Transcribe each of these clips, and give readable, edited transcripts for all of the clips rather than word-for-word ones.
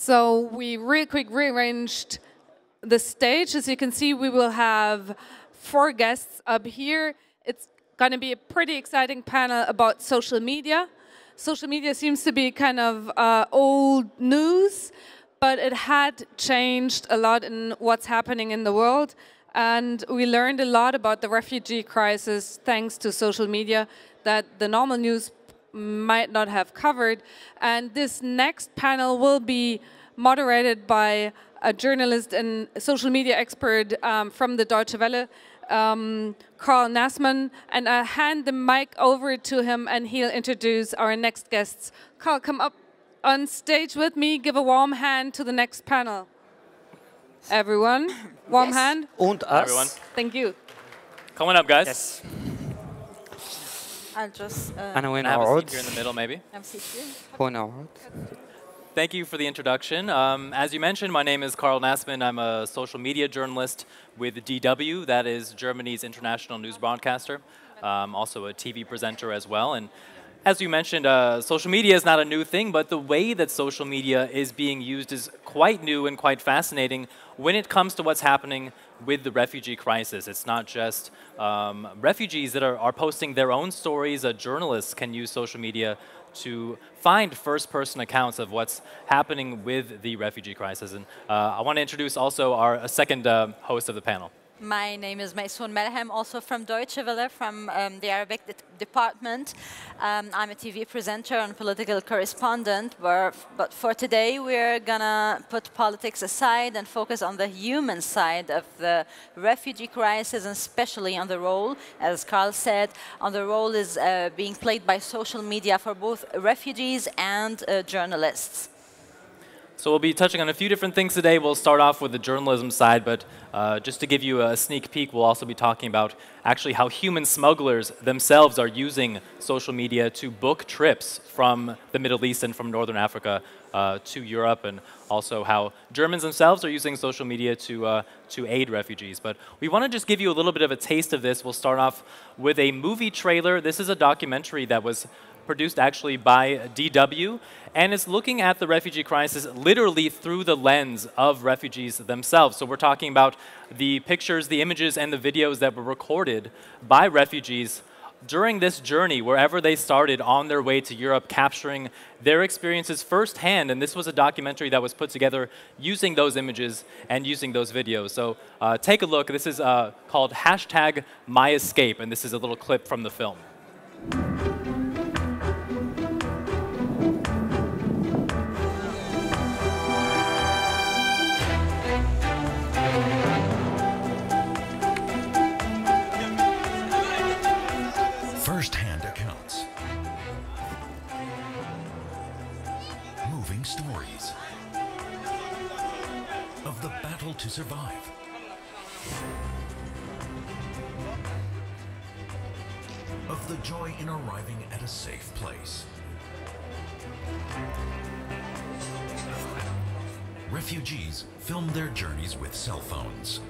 So we really quick rearranged the stage. As you can see, we will have 4 guests up here. It's going to be a pretty exciting panel about social media. Social media seems to be kind of old news, but it had changed a lot in what's happening in the world. And we learned a lot about the refugee crisis thanks to social media that the normal news might not have covered. And this next panel will be moderated by a journalist and social media expert from the Deutsche Welle, Karl Nassmann. And I hand the mic over to him and he'll introduce our next guests. Karl, come up on stage with me. Give a warm hand to the next panel. Everyone, warm hand. Und us. Everyone. Thank you. Come on up, guys. Yes. I'll just أنا وين Have a أقعد؟ seat here in the middle, maybe. have a seat here. هون أقعد. Thank you for the introduction. As you mentioned, my name is Karl Nassmann. I'm a social media journalist with DW, that is Germany's international news broadcaster. Also a TV presenter as well. And as you mentioned, social media is not a new thing, but the way that social media is being used is quite new and quite fascinating when it comes to what's happening with the refugee crisis. It's not just refugees that are posting their own stories. Journalists can use social media to find first-person accounts of what's happening with the refugee crisis. And I want to introduce also our second host of the panel. My name is Maysoon Melhem, also from Deutsche Welle, from the Arabic department. I'm a TV presenter and political correspondent, but for today we're gonna put politics aside and focus on the human side of the refugee crisis, and especially on the role, as Karl said, on the role is being played by social media for both refugees and journalists. So we'll be touching on a few different things today. We'll start off with the journalism side, but just to give you a sneak peek, we'll also be talking about actually how human smugglers themselves are using social media to book trips from the Middle East and from Northern Africa to Europe, and also how Germans themselves are using social media to aid refugees. But we want to just give you a little bit of a taste of this. We'll start off with a movie trailer. This is a documentary that was produced actually by DW, and it's looking at the refugee crisis literally through the lens of refugees themselves. So we're talking about the pictures, the images, and the videos that were recorded by refugees during this journey, wherever they started on their way to Europe, capturing their experiences firsthand. And this was a documentary that was put together using those images and using those videos. So take a look. This is called #MyEscape, and this is a little clip from the film. First-hand accounts, moving stories of the battle to survive, of the joy in arriving at a safe place. Refugees film their journeys with cell phones.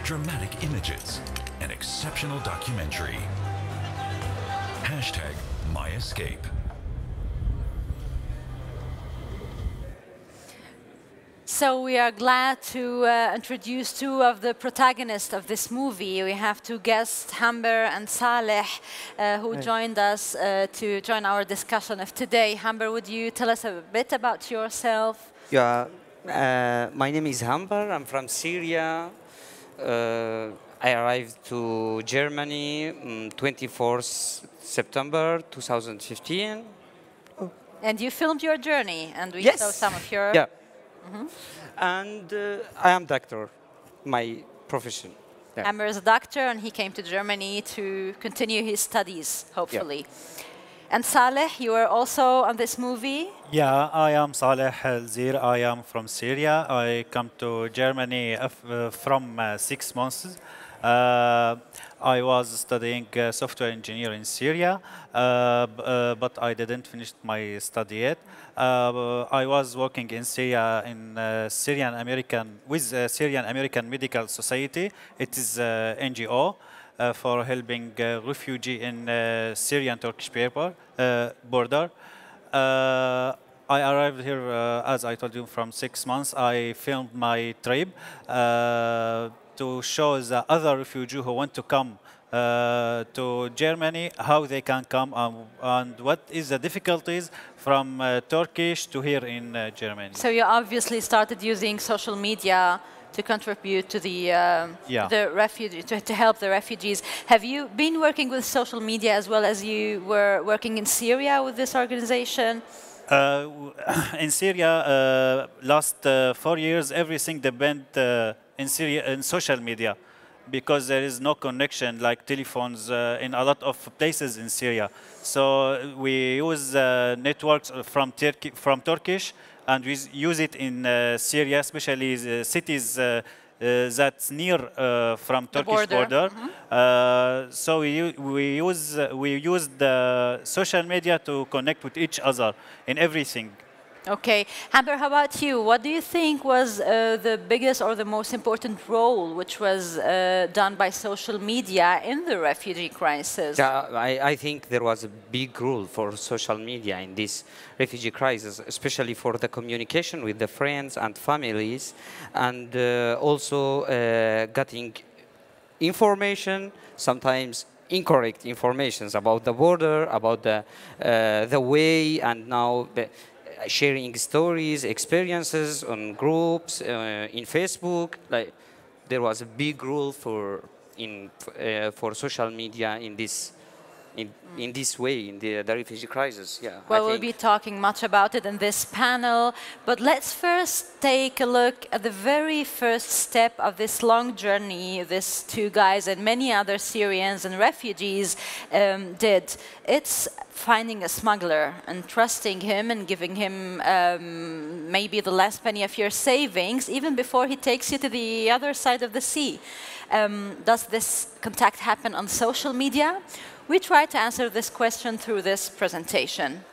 Dramatic images, an exceptional documentary. #MyEscape. So we are glad to introduce 2 of the protagonists of this movie. We have 2 guests, Hamber and Saleh, who joined us to join our discussion of today. Hamber, would you tell us a bit about yourself? Yeah, my name is Hamber. I'm from Syria. I arrived to Germany 24th September 2015. And you filmed your journey, and we Yes. saw some of your... Yeah. And I am doctor, my profession. Yeah. Hammer is a doctor, and he came to Germany to continue his studies, hopefully. And Saleh, you are also on this movie. Yeah, I am Saleh Al-Zir. I am from Syria. I come to Germany from 6 months. I was studying software engineer in Syria, but I didn't finish my study yet. I was working in Syria in Syrian American Medical Society. It is NGO. for helping refugee in Syrian-Turkish border. I arrived here, as I told you, from 6 months. I filmed my trip to show the other refugees who want to come to Germany, how they can come, and what is the difficulties from Turkish to here in Germany. So you obviously started using social media to contribute to the refugee, to help the refugees. Have you been working with social media as well as you were working in Syria with this organization? In Syria, last 4 years, everything depend in Syria in social media, because there is no connection like telephones in a lot of places in Syria. So we use networks from Turkish, and we use it in Syria, especially the cities that's near from the Turkish border. So we use the social media to connect with each other in everything. Okay, Hamber, how about you? What do you think was the biggest or the most important role which was done by social media in the refugee crisis? Yeah, I think there was a big role for social media in this refugee crisis, especially for the communication with the friends and families, and also getting information, sometimes incorrect informations about the border, about the way, and now sharing stories, experiences on groups, in Facebook. Like, there was a big role for social media in this way in the refugee crisis. Yeah. Well, we'll be talking much about it in this panel, but let's first take a look at the very first step of this long journey these two guys and many other Syrians and refugees did. It's finding a smuggler and trusting him and giving him maybe the last penny of your savings, even before he takes you to the other side of the sea. Does this contact happen on social media? We try to answer this question through this presentation.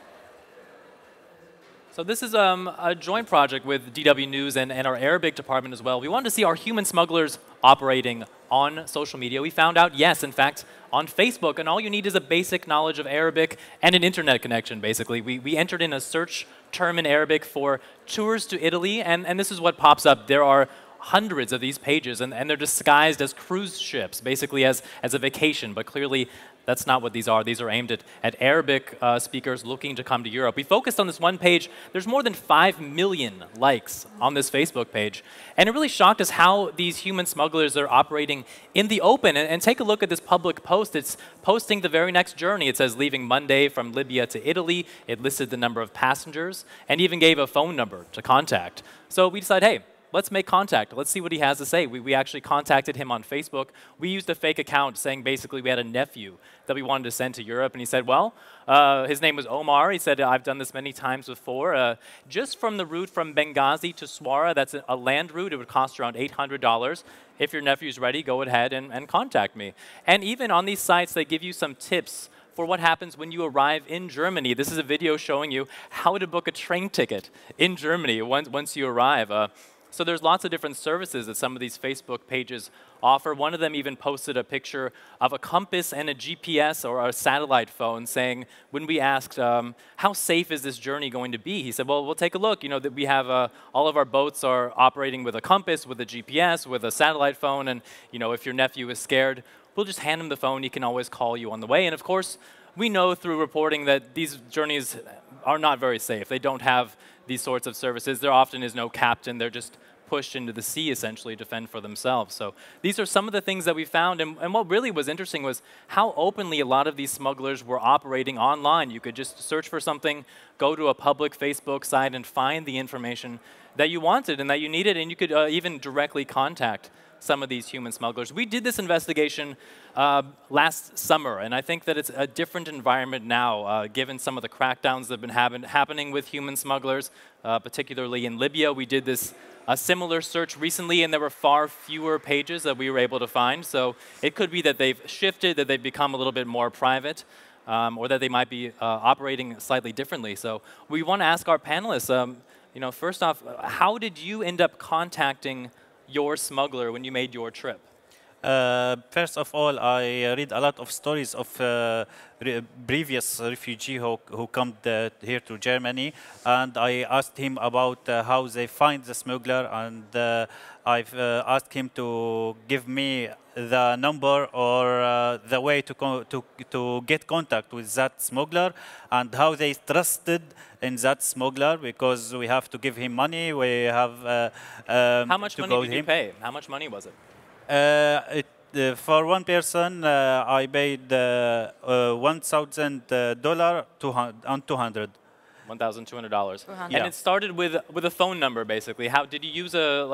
So this is a joint project with DW News and our Arabic department as well. We wanted to see, are human smugglers operating on social media? We found out, yes, in fact, on Facebook, and all you need is a basic knowledge of Arabic and an internet connection, basically. We entered in a search term in Arabic for tours to Italy, and this is what pops up. There are hundreds of these pages, and they're disguised as cruise ships, basically as a vacation, but clearly that's not what these are. These are aimed at Arabic speakers looking to come to Europe. We focused on this one page. There's more than 5 million likes on this Facebook page. And it really shocked us how these human smugglers are operating in the open. And take a look at this public post. It's posting the very next journey. It says leaving Monday from Libya to Italy. It listed the number of passengers and even gave a phone number to contact. So we decided, hey, let's make contact. Let's see what he has to say. We actually contacted him on Facebook. We used a fake account saying basically we had a nephew that we wanted to send to Europe. And he said, well, his name was Omar. He said, I've done this many times before. Just from the route from Benghazi to Swara, that's a land route. It would cost around $800. If your nephew's ready, go ahead and contact me. And even on these sites, they give you some tips for what happens when you arrive in Germany. This is a video showing you how to book a train ticket in Germany once you arrive. So there's lots of different services that some of these Facebook pages offer. One of them even posted a picture of a compass and a GPS or a satellite phone saying, when we asked, how safe is this journey going to be? He said, well, we'll take a look. You know, that we have all of our boats are operating with a compass, with a GPS, with a satellite phone. And, you know, if your nephew is scared, we'll just hand him the phone. He can always call you on the way. And of course, we know through reporting that these journeys are not very safe. They don't have these sorts of services. There often is no captain. They're just pushed into the sea, essentially, to fend for themselves. So these are some of the things that we found. And what really was interesting was how openly a lot of these smugglers were operating online. You could just search for something, go to a public Facebook site, and find the information that you wanted and that you needed. And you could even directly contact some of these human smugglers. We did this investigation last summer, and I think that it's a different environment now, given some of the crackdowns that have been happening with human smugglers, particularly in Libya. We did a similar search recently, and there were far fewer pages that we were able to find. So it could be that they've shifted, that they've become a little bit more private, or that they might be operating slightly differently. So we want to ask our panelists, you know, first off, how did you end up contacting your smuggler when you made your trip? First of all, I read a lot of stories of previous refugee who come here to Germany, and I asked him about how they find the smuggler, and I've asked him to give me the number or the way to get contact with that smuggler, and how they trusted in that smuggler, because we have to give him money. We have How much to money go did with you him. pay? How much money was it? For one person, I paid $1,000 and 200. $1,200. $200. And it started with a phone number, basically. How did you use a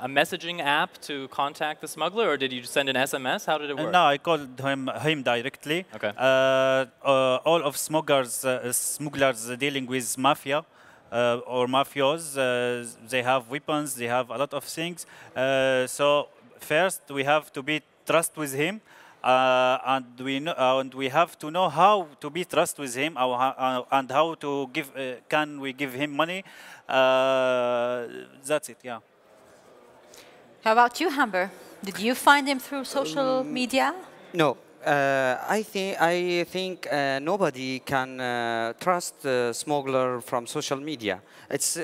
messaging app to contact the smuggler, or did you send an SMS? How did it work? No, I called him directly. Okay. All of smugglers dealing with mafia or mafios, they have weapons, they have a lot of things. So first, we have to be trust with him, and we have to know how to be trust with him, and how to give. Can we give him money? That's it. Yeah. How about you, Hamber? Did you find him through social media? No, I think nobody can trust smuggler from social media. It's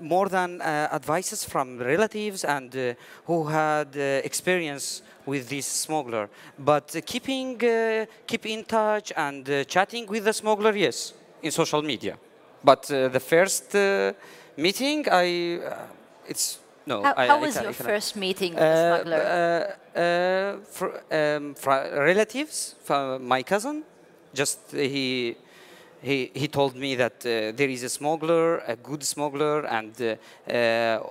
more than advices from relatives and who had experience with this smuggler. But keep in touch and chatting with the smuggler, yes, in social media. But the first meeting, it's no. How was your first meeting with the smuggler? Relatives, from my cousin. Just he told me that there is a smuggler, a good smuggler, and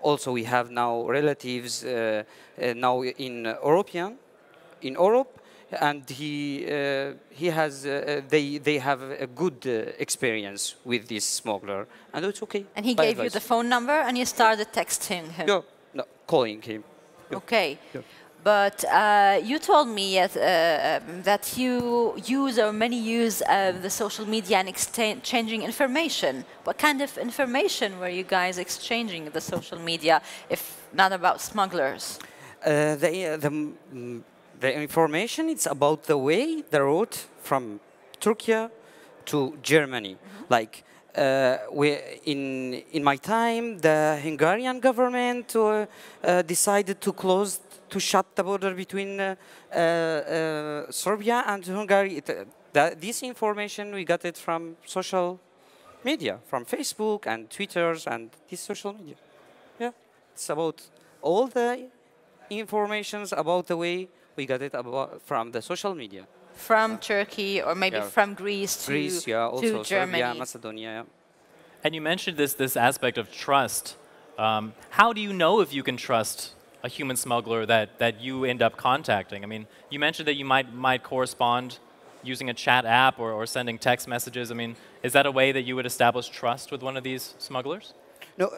also we have now relatives now in Europe, and he has they have a good experience with this smuggler, and it's okay. And he by gave you advice. the phone number, and you started texting him. No, calling him. Okay. Yeah. But you told me that you use, or many use, the social media and exchanging information. What kind of information were you guys exchanging in the social media, if not about smugglers? The information, it's about the the road from Turkey to Germany. Like in my time, the Hungarian government decided to shut the border between Serbia and Hungary. This information, we got it from social media, from Facebook and Twitters and this social media. Yeah, it's about all the informations about the way we got it from the social media. From Turkey, or maybe from Greece to also Germany. Serbia, Macedonia. Yeah. And you mentioned this aspect of trust. How do you know if you can trust a human smuggler that you end up contacting? I mean, you mentioned that you might correspond using a chat app or sending text messages. I mean, is that a way that you would establish trust with one of these smugglers? No,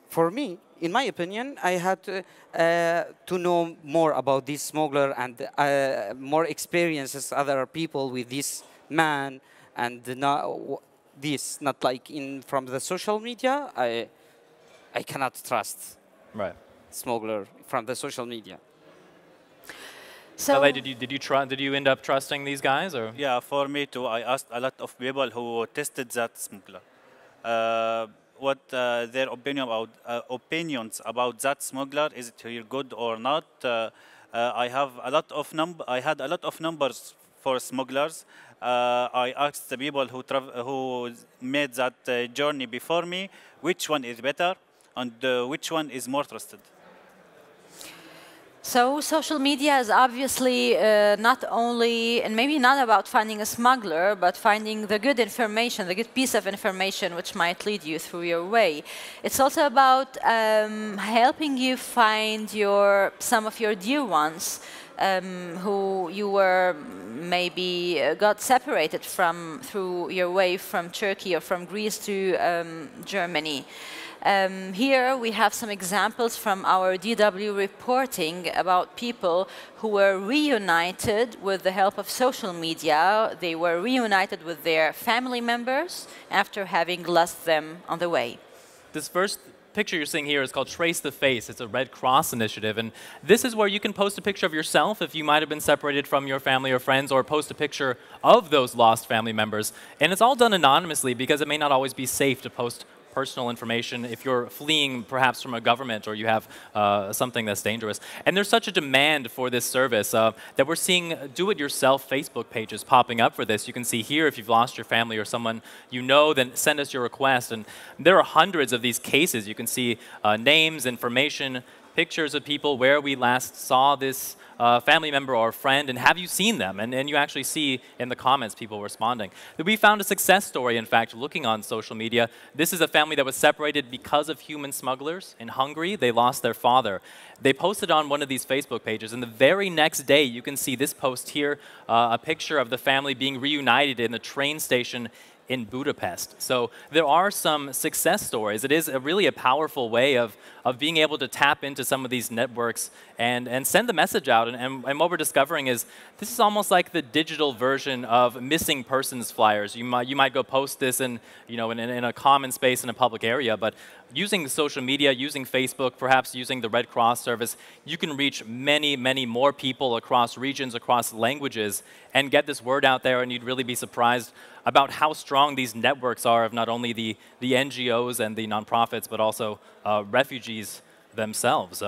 for me, in my opinion, I had to know more about this smuggler and more experiences other people with this man, and not like from the social media. I cannot trust smuggler from the social media. So, LA, did you end up trusting these guys, or? Yeah, for me too. I asked a lot of people who tested that smuggler. What their opinions about that smuggler? Is it really good or not? I had a lot of numbers for smugglers. I asked the people who made that journey before me, which one is better and which one is more trusted. So social media is obviously not only, and maybe not about finding a smuggler, but finding the good information, the good piece of information which might lead you through your way. It's also about helping you find some of your dear ones who you were maybe got separated from through your way from Turkey or from Greece to Germany. Here we have some examples from our DW reporting about people who were reunited with the help of social media. They were reunited with their family members after having lost them on the way. This first picture you're seeing here is called Trace the Face. It's a Red Cross initiative. And this is where you can post a picture of yourself if you might have been separated from your family or friends, or post a picture of those lost family members. And it's all done anonymously because it may not always be safe to post personal information if you're fleeing perhaps from a government or you have something that's dangerous. And there's such a demand for this service that we're seeing do-it-yourself Facebook pages popping up for this. You can see here if you've lost your family or someone you know, then send us your request. And there are hundreds of these cases. You can see names, information, pictures of people where we last saw this family member or friend, and have you seen them? And you actually see in the comments people responding. We found a success story, in fact, looking on social media. This is a family that was separated because of human smugglers in Hungary. They lost their father. They posted on one of these Facebook pages, and the very next day you can see this post here, a picture of the family being reunited in the train station in Budapest. So there are some success stories. It is really a powerful way of being able to tap into some of these networks and send the message out. And what we're discovering is this is almost like the digital version of missing persons flyers. You might go post this in a common space in a public area, but using social media, using Facebook, perhaps using the Red Cross service, you can reach many, many more people across regions, across languages, and get this word out there, and you'd really be surprised about how strong these networks are of not only the NGOs and the nonprofits, but also refugees themselves.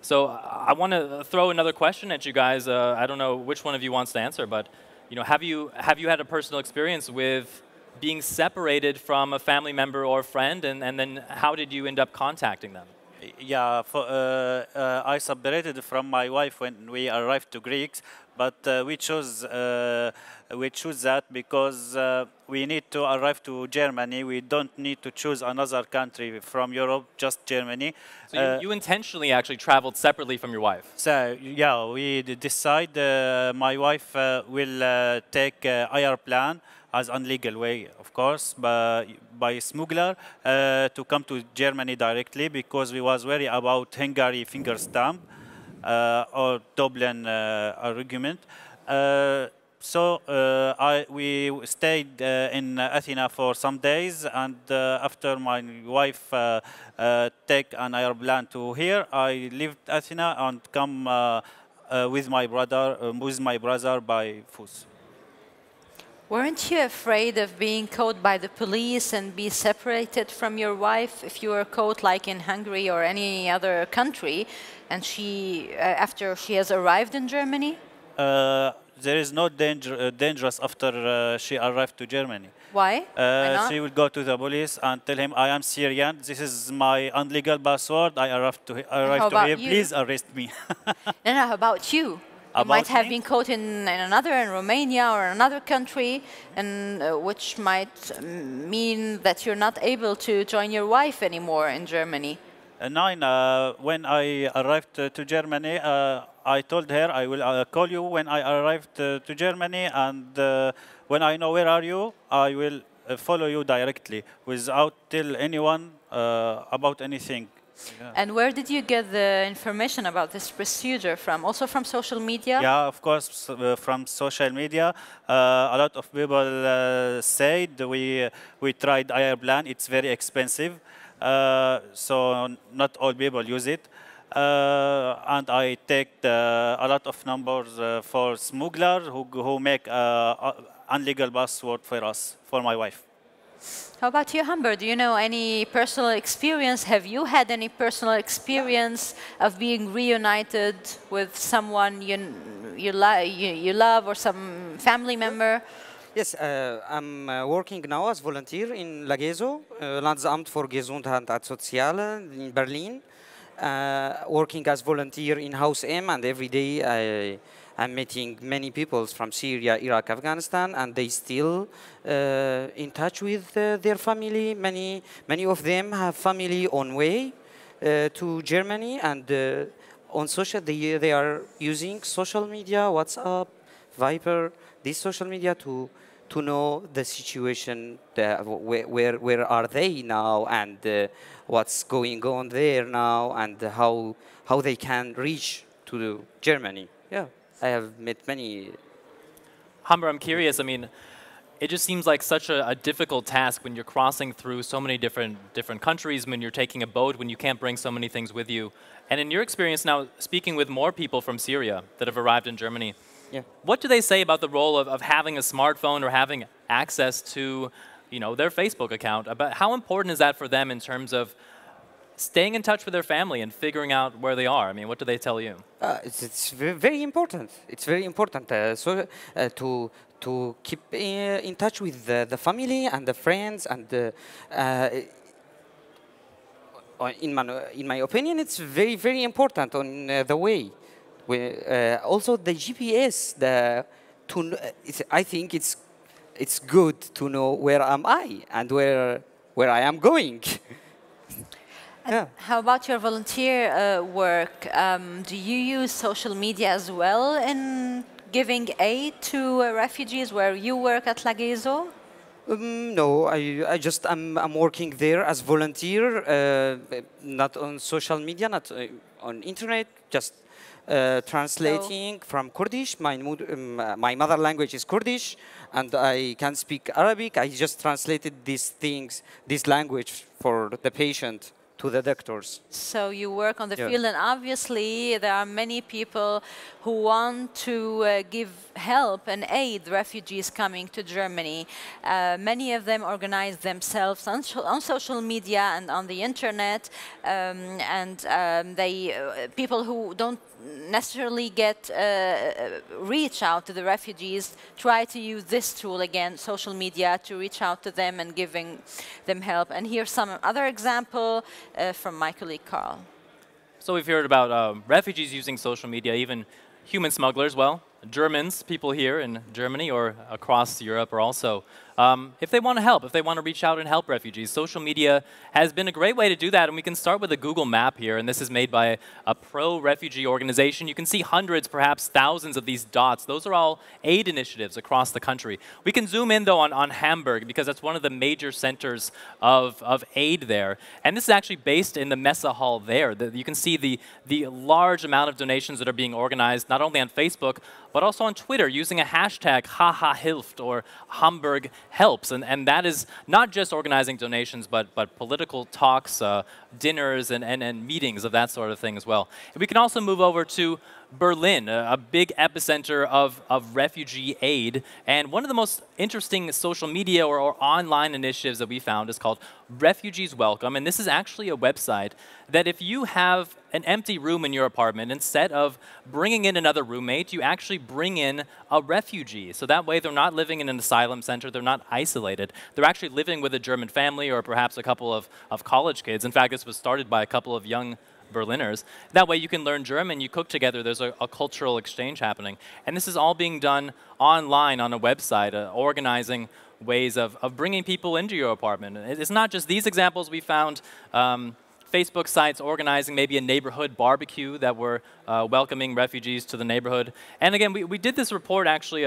So I want to throw another question at you guys. I don't know which one of you wants to answer, but have you had a personal experience with being separated from a family member or friend, and then how did you end up contacting them? Yeah, I separated from my wife when we arrived to Greeks, but we chose that because we need to arrive to Germany. We don't need to choose another country from Europe, just Germany. So you intentionally actually traveled separately from your wife? So yeah, we decide my wife will take airplane as unlegal way, of course, by smuggler to come to Germany directly, because we was worried about Hungary finger stamp or Dublin argument. So we stayed in Athens for some days, and after my wife take an airplane to here, I left Athens and come with my brother by foot. Weren't you afraid of being caught by the police and be separated from your wife if you were caught like in Hungary or any other country, and she, after she has arrived in Germany? There is no dangerous after she arrived to Germany. Why? Why not? She will go to the police and tell him, I am Syrian, this is my unlegal password, I arrived to here, please arrest me. No, how about you? You might have been caught in Romania or another country, and which might mean that you're not able to join your wife anymore in Germany. When I arrived to Germany, I told her I will call you when I arrived to Germany, and when I know where are you, I will follow you directly without tell anyone about anything. Yeah. And where did you get the information about this procedure from? Also from social media? Yeah, of course, from social media. A lot of people said we tried airplane. It's very expensive, so not all people use it. And I take a lot of numbers for smugglers who make illegal password for us, for my wife. How about you, Humber? Do you know any personal experience? Have you had any personal experience of being reunited with someone you love or some family member? Yes, I'm working now as volunteer in Lageso, Landsamt für Gesundheit und Soziale in Berlin. Working as volunteer in House M, and every day I'm meeting many people from Syria, Iraq, Afghanistan, and they still in touch with their family. Many of them have family on way to Germany, and on social they are using social media, WhatsApp, Viber, this social media to know the situation, where are they now, and what's going on there now, and how they can reach to Germany. Yeah. I have met many. Humber, I'm curious. I mean, it just seems like such a difficult task when you're crossing through so many different countries, when you're taking a boat, when you can't bring so many things with you. And in your experience now, speaking with more people from Syria that have arrived in Germany, Yeah. what do they say about the role of having a smartphone or having access to, their Facebook account? About how important is that for them in terms of staying in touch with their family and figuring out where they are? I mean, what do they tell you? It's very important. It's very important to keep in touch with the family and the friends and in my opinion, it's very important on the way. Also, the GPS. I think it's good to know where am I and where I am going. Yeah. How about your volunteer work? Do you use social media as well in giving aid to refugees where you work at Lagezo? No, I'm working there as volunteer, not on social media, not on internet, just translating from Kurdish. My mother language is Kurdish, and I can speak Arabic. I just translated this language for the patient to the doctors. So you work on the field, and obviously there are many people who want to give help and aid refugees coming to Germany. Many of them organize themselves on social media and on the internet, people who don't necessarily reach out to the refugees try to use this tool again, social media, to reach out to them and giving them help. And here's some other example from my colleague Carl. So we've heard about refugees using social media, even human smugglers. Well, Germans, people here in Germany or across Europe are also, if they want to help, if they want to reach out and help refugees, social media has been a great way to do that. And we can start with a Google map here, and this is made by a pro-refugee organization. You can see hundreds, perhaps thousands of these dots. Those are all aid initiatives across the country. We can zoom in, though, on Hamburg, because that's one of the major centers of aid there. And this is actually based in the Messe Hall there. You can see the large amount of donations that are being organized, not only on Facebook, but also on Twitter, using a hashtag #HahaHilft or Hamburg Helps. And that is not just organizing donations, but political talks, dinners, and meetings of that sort of thing as well. And we can also move over to Berlin, a big epicenter of refugee aid. And one of the most interesting social media or online initiatives that we found is called Refugees Welcome. And this is actually a website that if you have an empty room in your apartment, instead of bringing in another roommate, you actually bring in a refugee. So that way they're not living in an asylum center, they're not isolated. They're actually living with a German family or perhaps a couple of college kids. In fact, this was started by a couple of young Berliners. That way you can learn German, you cook together, there's a cultural exchange happening. And this is all being done online on a website, organizing ways of bringing people into your apartment. It's not just these examples we found. Facebook sites organizing maybe a neighborhood barbecue that were welcoming refugees to the neighborhood. And again, we did this report actually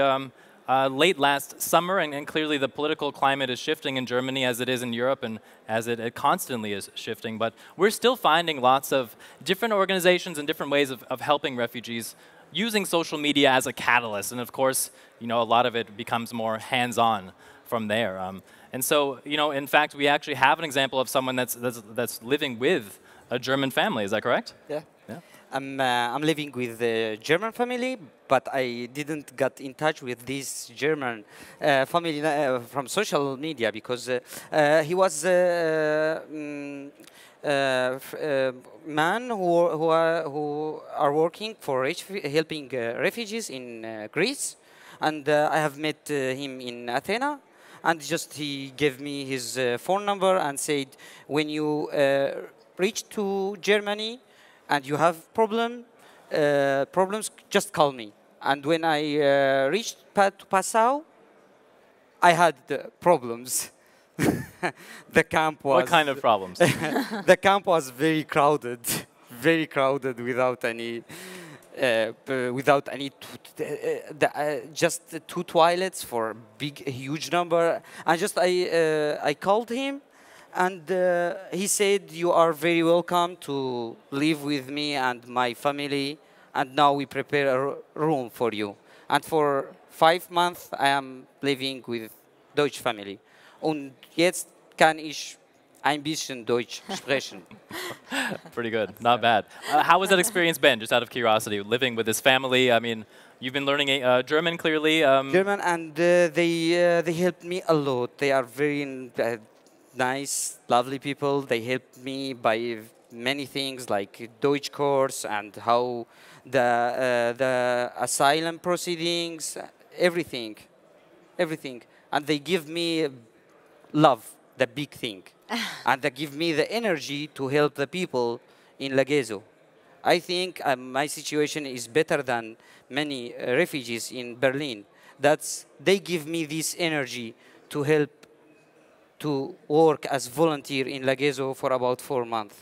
late last summer, and clearly the political climate is shifting in Germany as it is in Europe and as it constantly is shifting. But we're still finding lots of different organizations and different ways of helping refugees using social media as a catalyst. And of course, a lot of it becomes more hands-on from there. And so, in fact, we actually have an example of someone that's living with a German family. Is that correct? Yeah. I'm living with a German family, but I didn't get in touch with this German family from social media because he was a man who are working for helping refugees in Greece, and I have met him in Athena. And he gave me his phone number and said, when you reach to Germany and you have problems, just call me. And when I reached to Passau, I had problems. The camp was... What kind of problems? The camp was very crowded without any... just two toilets for a huge number, and I called him, and he said, you are very welcome to live with me and my family, and now we prepare a room for you. And for 5 months I am living with Deutsche Family. Und jetzt kann ich ein bisschen Deutsch sprechen. Pretty good. Not bad. How has that experience been, just out of curiosity, living with this family? I mean, you've been learning German, clearly. German, and they helped me a lot. They are very nice, lovely people. They helped me by many things like Deutsch course and how the asylum proceedings, everything, everything. And they give me love, the big thing, and they give me the energy to help the people in Lagezo. I think my situation is better than many refugees in Berlin. They give me this energy to help to work as volunteer in Lagezo for about 4 months.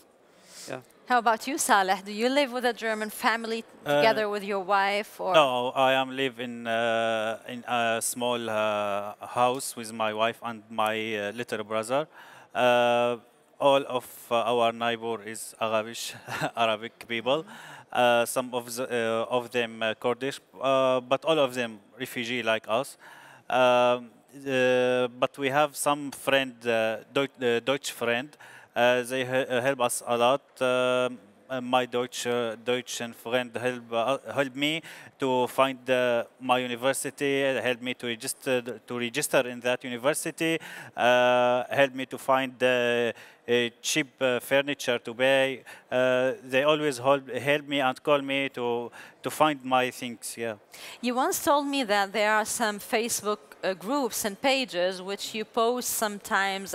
Yeah. How about you, Saleh? Do you live with a German family together with your wife? Or No, I am live in a small house with my wife and my little brother. All of our neighbor is Arabic, Arabic people. Some of them Kurdish, but all of them refugee like us. But we have some friend, Deutsch friend. They help us a lot. My Deutschen friend help me to find my university, help me to register in that university, help me to find cheap furniture to buy. They always help me and call me to find my things. Yeah. you once told me that there are some Facebook groups and pages which you post sometimes,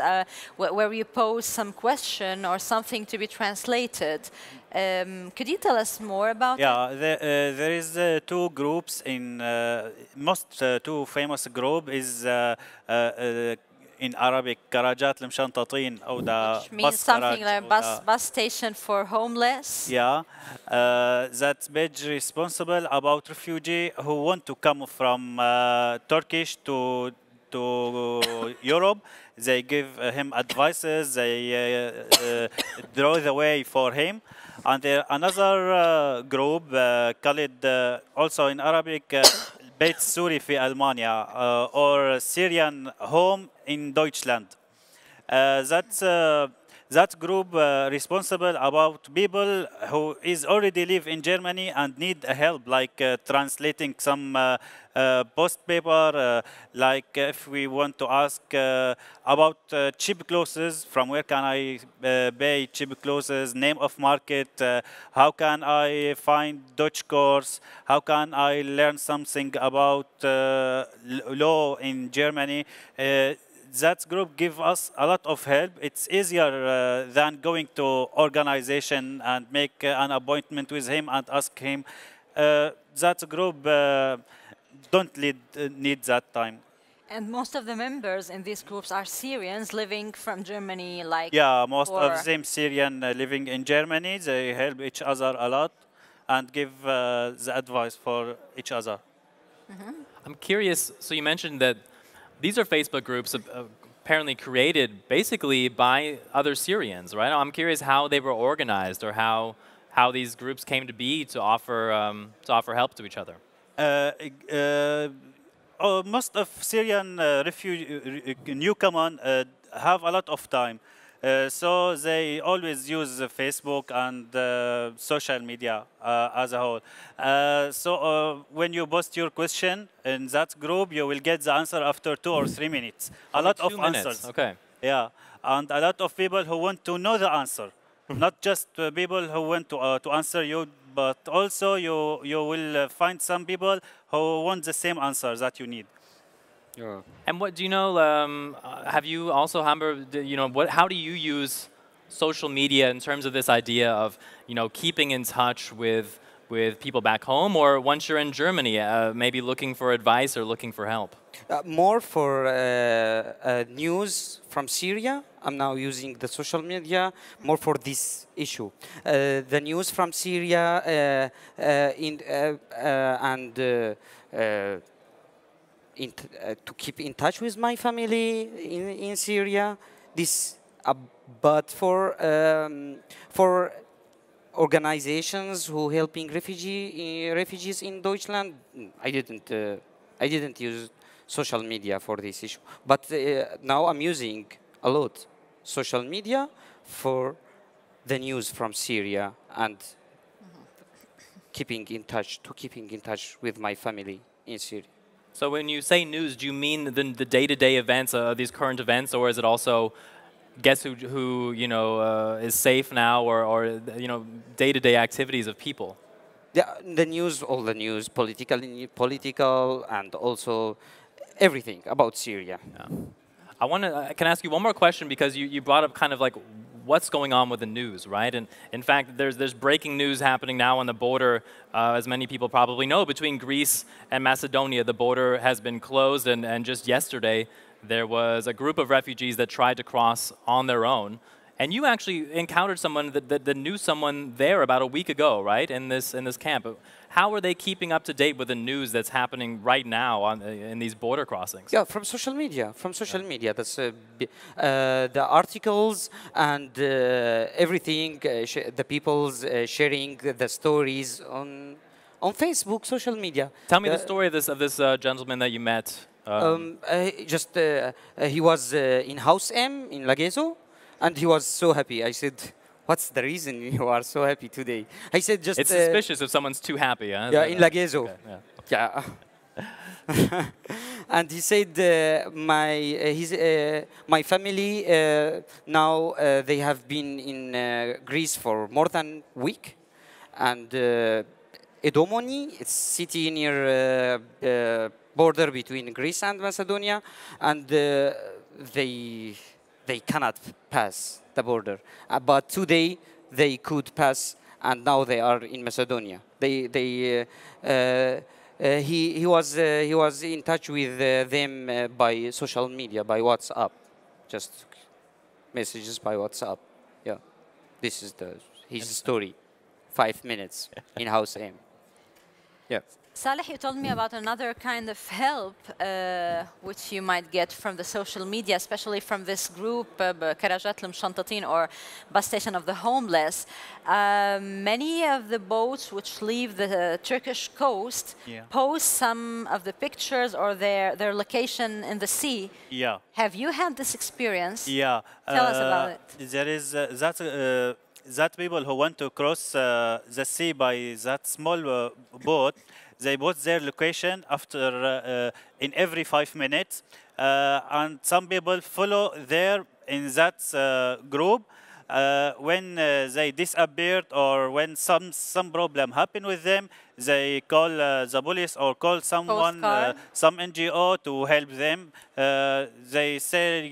where you post some question or something to be translated. Could you tell us more about it? Yeah, there is two groups in most two famous group is in Arabic كراجات المشنططين أو the Which means bus something garage like أو bus station for homeless. yeah, that page responsible about refugee who want to come from Turkish to Europe. They give him advices. They draw the way for him. And there another group called also in Arabic بيت سوري في ألمانيا or Syrian home in Deutschland. That group responsible about people who is already live in Germany and need help, like translating some post paper, like if we want to ask about cheap clothes, from where can I buy cheap clothes, name of market, how can I find Dutch course, how can I learn something about law in Germany. That group give us a lot of help. It's easier than going to organization and make an appointment with him and ask him. That group don't need that time. And most of the members in these groups are Syrians living from Germany, like Yeah, most for of them Syrian living in Germany. They help each other a lot and give the advice for each other. I'm curious, so you mentioned that these are Facebook groups apparently created basically by other Syrians, right? I'm curious how they were organized or how these groups came to be to offer help to each other. Most of Syrian newcomers have a lot of time. So they always use Facebook and social media as a whole. So when you post your question in that group, you will get the answer after 2 or 3 minutes. A lot of 2 minutes. answers. Okay. Yeah, and a lot of people who want to know the answer. Not just people who want to answer you, but also you will find some people who want the same answer that you need. Yeah. And what do you know? Have you also, Hamber? How do you use social media in terms of this idea of keeping in touch with people back home, or once you're in Germany, maybe looking for advice or looking for help? More for news from Syria. I'm now using the social media more for this issue. The news from Syria to keep in touch with my family in Syria. But for organizations who helping refugees in Deutschland, I didn't use social media for this issue. But now I'm using a lot social media for the news from Syria and keeping in touch with my family in Syria. So when you say news, do you mean the day-to-day events, these current events, or is it also guess who you know is safe now, or you know day-to-day activities of people? The news, all the news, political, and also everything about Syria. Yeah. I can ask you one more question because you brought up kind of like what's going on with the news, right? And in fact, there's breaking news happening now on the border, as many people probably know, between Greece and Macedonia. The border has been closed, and just yesterday there was a group of refugees that tried to cross on their own. And you actually encountered someone that knew someone there about a week ago, right? In this camp. How are they keeping up to date with the news that's happening right now in these border crossings? Yeah, from social media. From social media. That's the articles and everything. The people's sharing the stories on Facebook, social media. Tell me the story of this gentleman that you met. He was in House M in Lagezo. And he was so happy. I said, "What's the reason you are so happy today?" I said, "Just." It's suspicious if someone's too happy, huh? Yeah, in Lagezo. Okay, yeah. Yeah. And he said, my family now they have been in Greece for more than a week, and Edomoni, it's city near border between Greece and Macedonia, and they cannot pass the border. But today they could pass, and now they are in Macedonia. He was in touch with them by social media, by WhatsApp, just messages by WhatsApp. Yeah, this is his story. 5 minutes in House M. Yeah. Saleh, you told me about another kind of help which you might get from the social media, especially from this group, Karajat Shantatin, or bus station of the homeless. Many of the boats which leave the Turkish coast post some of the pictures or their location in the sea. Yeah. Have you had this experience? Yeah. Tell us about it. There is that people who want to cross the sea by that small boat. They put their location after in every 5 minutes, and some people follow there in that group. When they disappeared or when some problem happened with them, they call the police or call someone, some NGO to help them. They say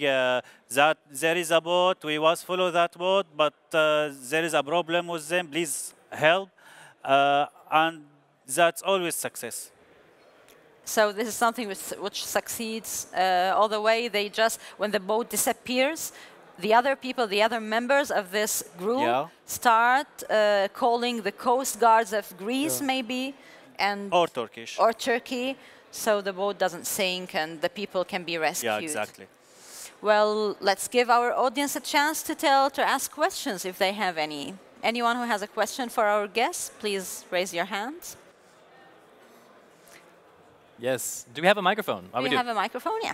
that there is a boat, we must follow that boat, but there is a problem with them, please help. And that's always success. So this is something which succeeds all the way. They just, when the boat disappears, the other people, the other members of this group start calling the coast guards of Greece, maybe, and or Turkish, or Turkey, so the boat doesn't sink and the people can be rescued. Yeah, exactly. Well, let's give our audience a chance to ask questions if they have any. Anyone who has a question for our guests, please raise your hands. Yes. Do we have a microphone? Do we have a microphone? Yeah.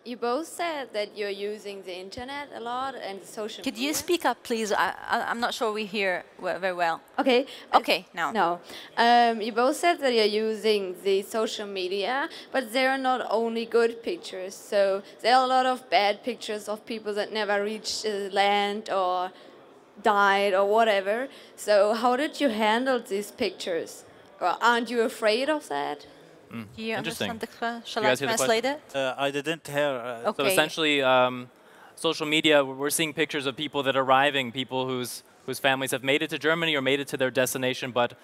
You both said that you're using the internet a lot and social media. Could you speak up, please? I'm not sure we hear very well. Okay. Okay, now. No. You both said that you're using the social media, but there are not only good pictures. So there are a lot of bad pictures of people that never reached land or died or whatever. So how did you handle these pictures? Or aren't you afraid of that? Do you understand the question? Shall I translate it? I didn't hear. So essentially, social media, we're seeing pictures of people that are arriving, people whose families have made it to Germany or made it to their destination, but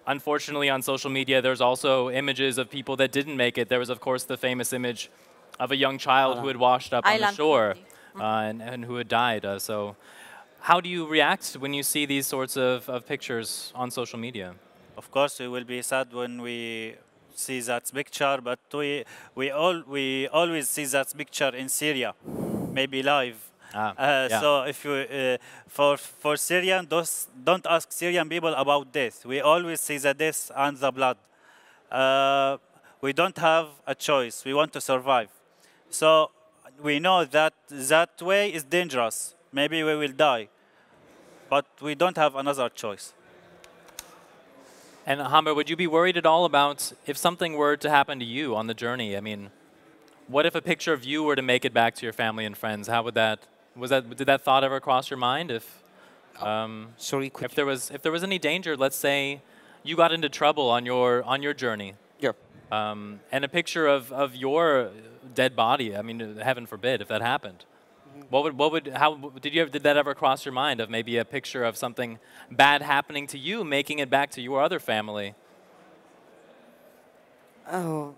unfortunately on social media there's also images of people that didn't make it. There was, of course, the famous image of a young child who had washed up on the shore and who had died. So how do you react when you see these sorts of pictures on social media? Of course, we will be sad when we see that picture, but we always see that picture in Syria, maybe live. Yeah. So if you for Syrian, don't ask Syrian people about this. We always see the death and the blood. We don't have a choice. We want to survive. So we know that that way is dangerous. Maybe we will die, but we don't have another choice. And Hamber, would you be worried at all about if something were to happen to you on the journey? I mean, what if a picture of you were to make it back to your family and friends? How would that, did that thought ever cross your mind? Sorry, If there was any danger, let's say you got into trouble on your journey, yeah. and a picture of your dead body. I mean, heaven forbid if that happened. Did that ever cross your mind of maybe a picture of something bad happening to you, making it back to your other family? Oh,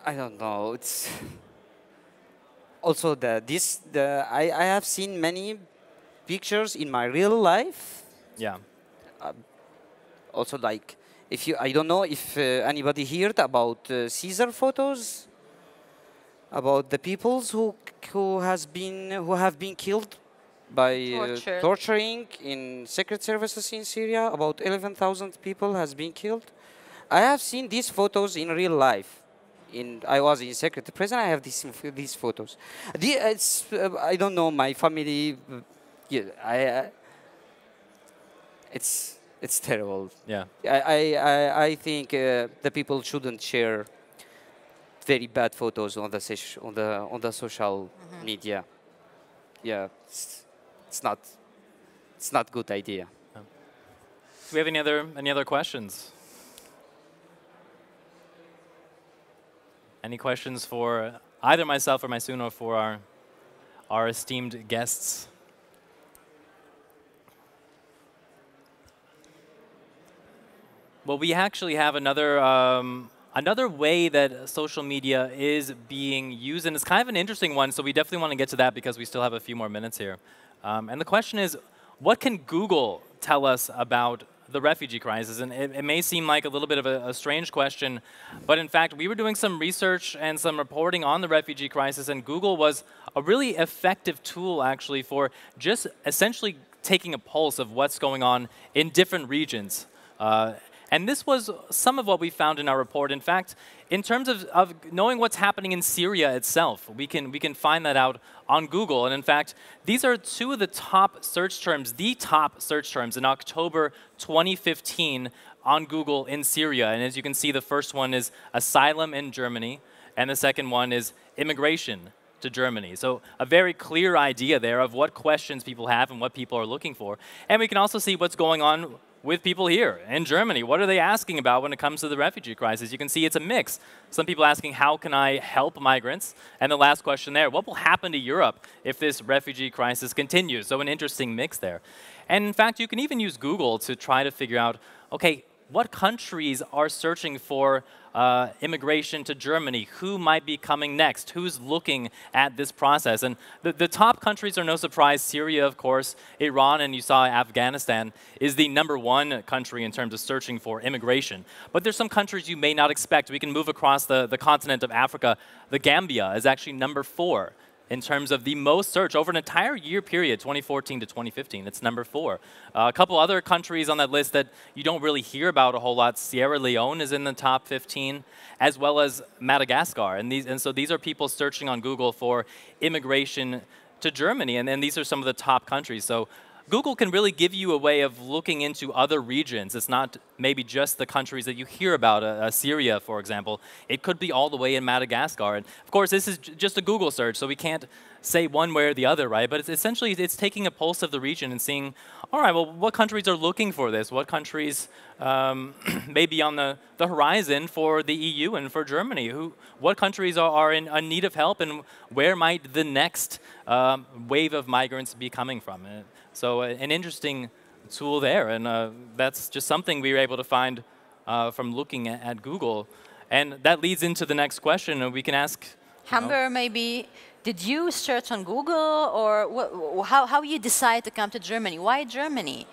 I don't know. It's also I have seen many pictures in my real life. Yeah. Also, like I don't know if anybody heard about Caesar photos, about the peoples who have been killed by torturing in secret services in Syria. About 11,000 people has been killed. I have seen these photos in real life. I was in secret prison. I have these photos. I don't know my family. Yeah, it's terrible. Yeah. I think the people shouldn't share very bad photos on the social media. Yeah, it's not good idea. Do we have any other questions? Any questions for either myself or Maysoon or for our esteemed guests? Well, we actually have another way that social media is being used, and it's kind of an interesting one, so we definitely want to get to that because we still have a few more minutes here. And the question is, what can Google tell us about the refugee crisis? And it may seem like a little bit of a strange question, but in fact, we were doing some research and some reporting on the refugee crisis, and Google was a really effective tool, actually, for just essentially taking a pulse of what's going on in different regions. And this was some of what we found in our report. In fact, in terms of knowing what's happening in Syria itself, we can find that out on Google. And in fact, these are two of the top search terms, in October 2015 on Google in Syria. And as you can see, the first one is asylum in Germany, and the second one is immigration to Germany. So a very clear idea there of what questions people have and what people are looking for. And we can also see what's going on with people here in Germany. What are they asking about when it comes to the refugee crisis? You can see it's a mix. Some people asking, how can I help migrants? And the last question there, what will happen to Europe if this refugee crisis continues? So an interesting mix there. And in fact, you can even use Google to try to figure out, okay, what countries are searching for immigration to Germany? Who might be coming next? Who's looking at this process? And the top countries are no surprise. Syria, of course, Iran, and you saw Afghanistan is the #1 country in terms of searching for immigration. But there's some countries you may not expect. We can move across the continent of Africa. The Gambia is actually #4 in terms of the most search over an entire year period, 2014 to 2015. It's #4. A couple other countries on that list that you don't really hear about a whole lot. Sierra Leone is in the top 15, as well as Madagascar. And so these are people searching on Google for immigration to Germany. And these are some of the top countries. So Google can really give you a way of looking into other regions. It's not maybe just the countries that you hear about, Syria, for example. It could be all the way in Madagascar. And of course, this is just a Google search, so we can't say one way or the other, right? But it's essentially, it's taking a pulse of the region and seeing, all right, well, what countries are looking for this? What countries may be on the horizon for the EU and for Germany? What countries are in need of help, and where might the next wave of migrants be coming from? So an interesting tool there, and that's just something we were able to find from looking at Google. And that leads into the next question, and we can ask... Hamber, maybe, did you search on Google, or how you decide to come to Germany? Why Germany?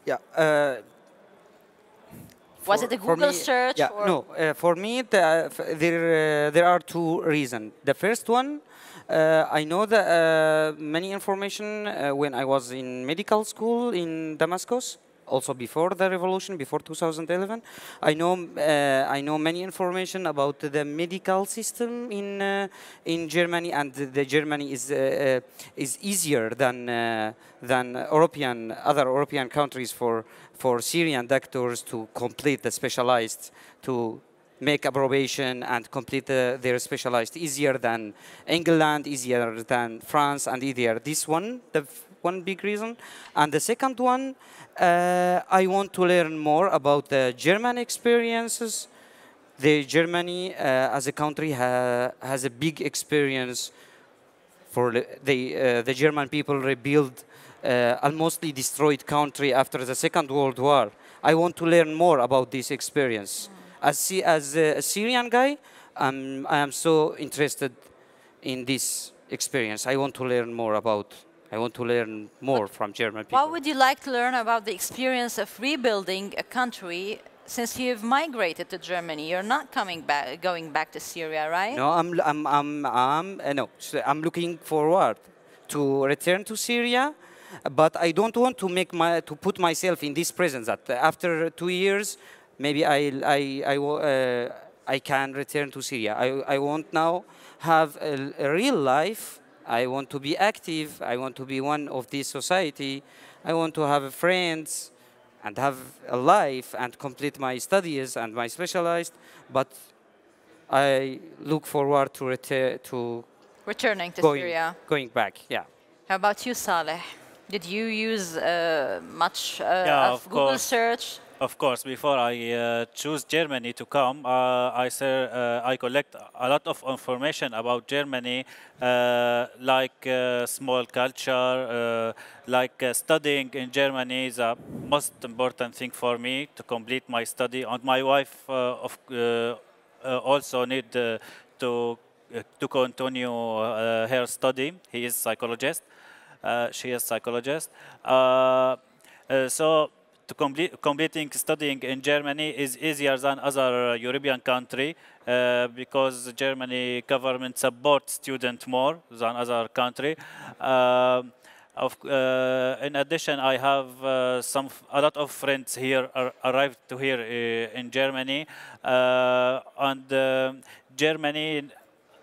Yeah. Was it a Google search? Yeah, or? no. For me, there are two reasons. The first one I know that many information when I was in medical school in Damascus, also before the revolution, before 2011. I know many information about the medical system in Germany, and the Germany is easier than other European countries for Syrian doctors to complete the specialized, to make approbation and complete their specialized, easier than England, easier than France, and easier. This one, one big reason. And the second one, I want to learn more about the German experiences. The Germany as a country has a big experience for the German people rebuild almost destroyed country after the Second World War. I want to learn more about this experience. As a Syrian guy, I am so interested in this experience. I want to learn more about. I want to learn more from German people. What would you like to learn about the experience of rebuilding a country since you've migrated to Germany? You're not going back to Syria, right? No, no. So I'm looking forward to return to Syria, but I don't want to put myself in this presence that after 2 years, maybe I can return to Syria. I want now have a real life. I want to be active. I want to be one of this society. I want to have friends and have a life and complete my studies and my specialized. But I look forward to returning to Syria. Going back, yeah. How about you, Saleh? Did you use much of Google course. search? Of course, before I choose Germany to come, I collect a lot of information about Germany, like small culture, like studying in Germany is the most important thing for me to complete my study. And my wife also need to continue her study. He is psychologist. She is psychologist. So completing studying in Germany is easier than other European country because Germany government supports student more than other country. In addition, I have a lot of friends here arrived to here in Germany, and Germany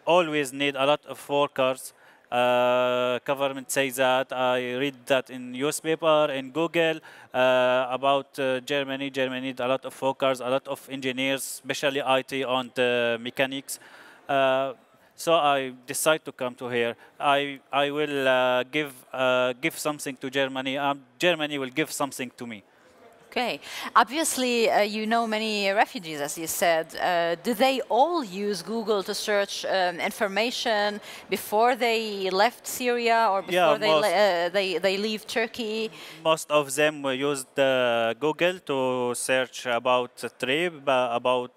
always need a lot of workers. Government says that. I read that in newspaper, in Google, about Germany. Germany needs a lot of workers, a lot of engineers, especially IT and mechanics. So I decide to come to here. I will give something to Germany. Germany will give something to me. Okay. Obviously, you know many refugees, as you said. Do they all use Google to search information before they left Syria or before they leave Turkey? Most of them used Google to search about the trip, about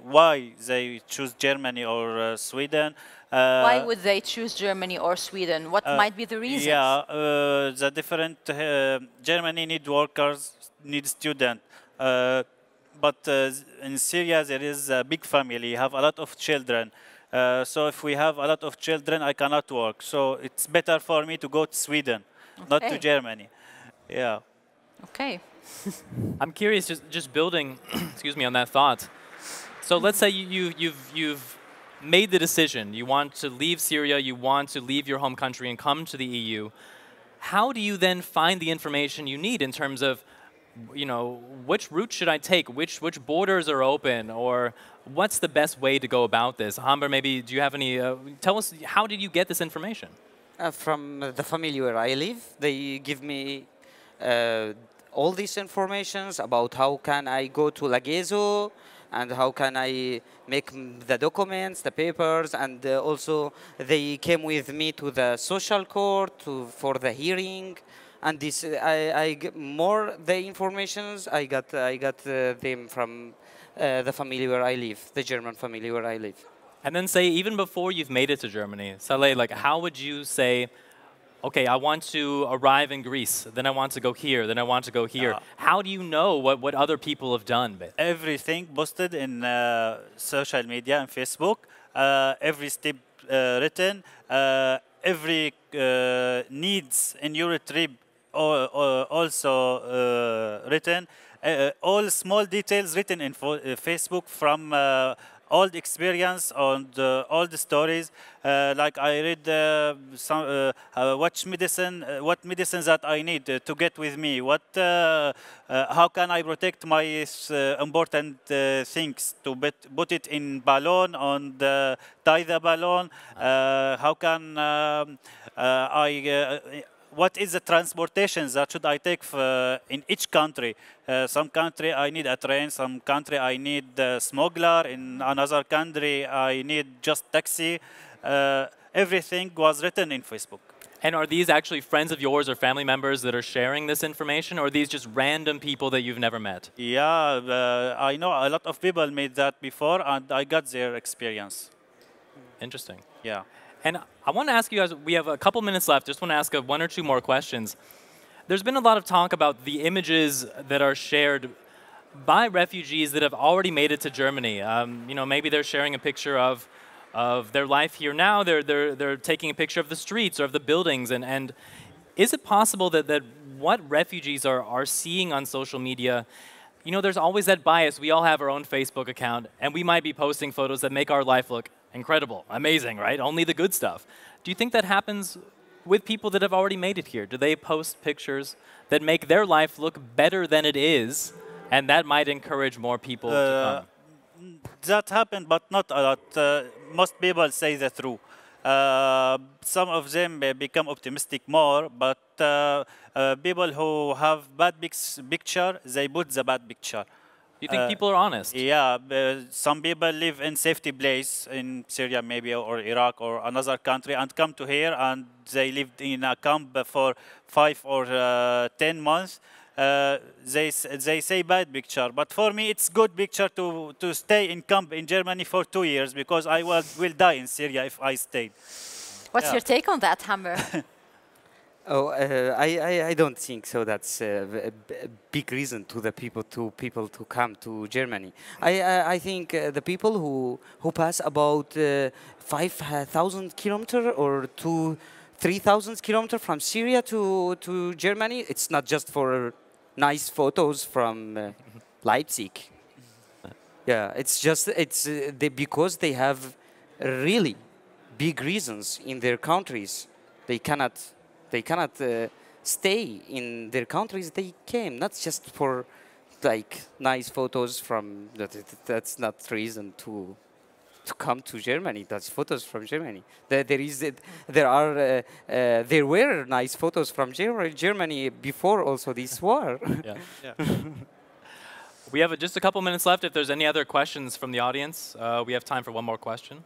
why they choose Germany or Sweden. Why would they choose Germany or Sweden? What might be the reasons? Yeah, the different Germany need workers, need students. But in Syria there is a big family, have a lot of children. So if we have a lot of children, I cannot work. So it's better for me to go to Sweden, not to Germany. Yeah. Okay. I'm curious, just building, excuse me, on that thought. So let's say you've made the decision. You want to leave Syria, you want to leave your home country and come to the EU. How do you then find the information you need in terms of, you know, which route should I take? Which borders are open? Or what's the best way to go about this? Hamber, maybe, do you have any, tell us, how did you get this information? From the family where I live, they give me all these informations about how can I go to Lagezo, and how can I make the documents, the papers, and also they came with me to the social court for the hearing, and this more the informations I got them from the family where I live, the German family where I live. And then say, even before you've made it to Germany, Saleh, like how would you say, okay, I want to arrive in Greece, then I want to go here, then I want to go here. How do you know what other people have done? Everything posted in social media and Facebook. Every step written. Every needs in your trip also written. All small details written in Facebook from old experience and all the stories. Like I read what medicines that I need to get with me. How can I protect my important things to put it in balloon and tie the balloon? How can what is the transportation that should I take in each country? Some country I need a train, some country I need a smuggler, in another country I need just taxi. Everything was written in Facebook. And are these actually friends of yours or family members that are sharing this information, or are these just random people that you've never met? Yeah, I know a lot of people made that before, and I got their experience. Interesting. Yeah. And I want to ask you guys, we have a couple minutes left, just want to ask one or two more questions. There's been a lot of talk about the images that are shared by refugees that have already made it to Germany. You know, maybe they're sharing a picture of their life here now, they're taking a picture of the streets or of the buildings, and is it possible that what refugees are seeing on social media, you know, there's always that bias. We all have our own Facebook account, and we might be posting photos that make our life look incredible, amazing, right? Only the good stuff. Do you think that happens with people that have already made it here? Do they post pictures that make their life look better than it is, and that might encourage more people to come? That happened, but not a lot. Most people say the truth. Some of them become optimistic more, but people who have bad picture, they put the bad picture. Do you think people are honest? Yeah, some people live in safety place in Syria maybe or Iraq or another country and come to here and they lived in a camp for 5 or 10 months. They say bad picture, but for me it's good picture to stay in camp in Germany for 2 years because I will die in Syria if I stayed. What's your take on that, Hamber? Oh, I don't think so. That's a big reason to the people to come to Germany. I think the people who pass about 5,000 kilometers or 3,000 kilometers from Syria to Germany, it's not just for nice photos from Leipzig. Yeah, it's just because they have really big reasons in their countries. They cannot stay in their countries. They came not just for like nice photos from. That's not reason to come to Germany. That's photos from Germany. There were nice photos from Germany before also this war. Yeah. Yeah. We have just a couple minutes left. If there's any other questions from the audience, we have time for one more question.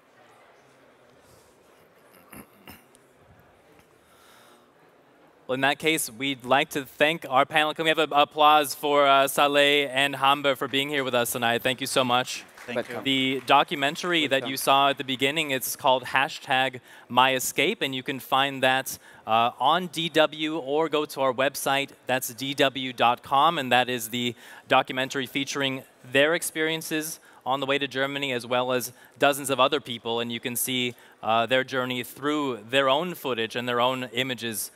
Well, in that case, we'd like to thank our panel. Can we have an applause for Saleh and Hamber for being here with us tonight? Thank you so much. Thank you. The documentary that you saw at the beginning, it's called #MyEscape, and you can find that on DW or go to our website. That's dw.com, and that is the documentary featuring their experiences on the way to Germany, as well as dozens of other people, and you can see their journey through their own footage and their own images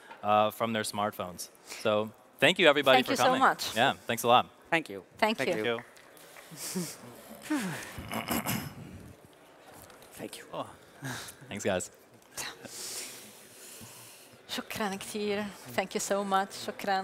from their smartphones. So thank you, everybody, for coming. Thank you so much. Yeah, thanks a lot. Thank you. Thank you. Thank you. Thank you. Oh. Thanks, guys. شكرا كثير. Thank you so much. شكرا.